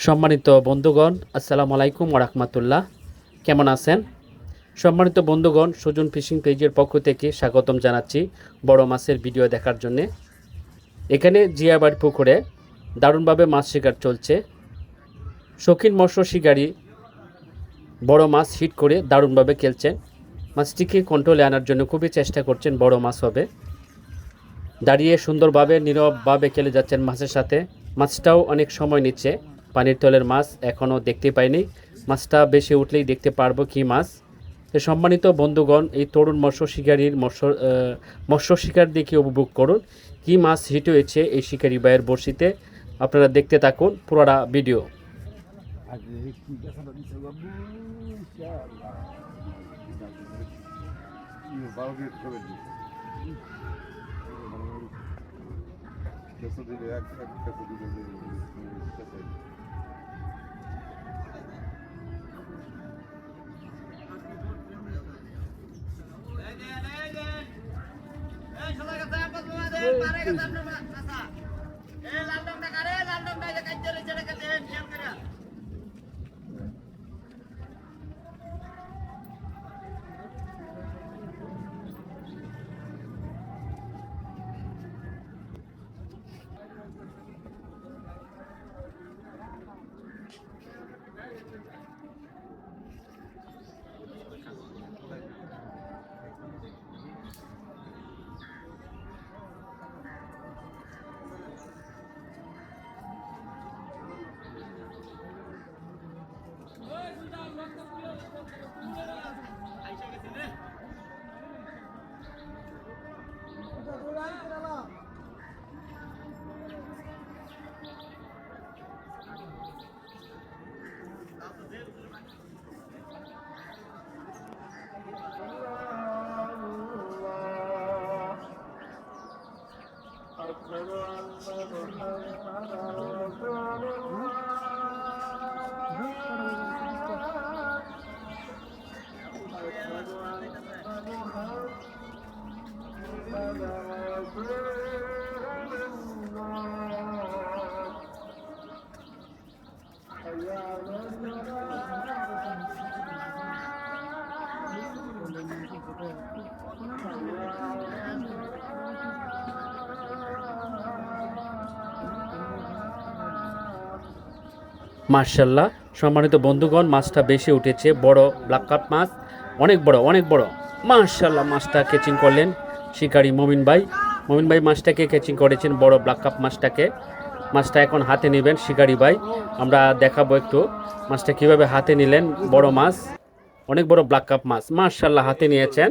সম্মানিত বন্ধুগণ, আসসালামু আলাইকুম ওয়া রাহমাতুল্লাহ। কেমন আছেন? সম্মানিত বন্ধুগণ, সুজন ফিশিং পেজের পক্ষ থেকে স্বাগতম জানাচ্ছি বড় মাছের ভিডিও দেখার জন্যে। এখানে জিয়াবাড়ি পুকুরে দারুণভাবে মাছ শিকার চলছে। শৌখিন মৎস্য শিকারী বড় মাছ হিট করে দারুণভাবে খেলছেন। মাছটিকে কন্ট্রোলে আনার জন্য খুবই চেষ্টা করছেন, বড় মাছ হবে। দাঁড়িয়ে সুন্দরভাবে নীরবভাবে খেলে যাচ্ছেন মাছের সাথে। মাছটাও অনেক সময় নিচ্ছে। পানির তলের মাছ এখনও দেখতে পাইনি। মাছটা বেশি উঠলেই দেখতে পারবো কি মাছ। তো সম্মানিত বন্ধুগণ, এই তরুণ মৎস্য শিকারীর মৎস্য শিকার দেখে উপভোগ করুন কি মাছ হিট হয়েছে এই শিকারী ভাইয়ের বড়শিতে। আপনারা দেখতে থাকুন পুরোটা ভিডিও। মার্শাল্লাহ, সম্মানিত বন্ধুগণ, মাছটা বেশি উঠেছে। বড় ব্ল্যাক কাপ মাছ, অনেক বড় অনেক বড়। মার্শাল্লাহ, মাছটা ক্যাচিং করলেন শিকারী মমিন ভাই। মমিন ভাই মাছটাকে ক্যাচিং করেছেন, বড় ব্ল্যাক কাপ মাছটাকে। মাছটা এখন হাতে নেবেন শিকারী ভাই। আমরা দেখাবো একটু মাছটা কীভাবে হাতে নিলেন। বড় মাছ, অনেক বড় ব্ল্যাক কাপ মাছ। মার্শাল্লাহ, হাতে নিয়েছেন।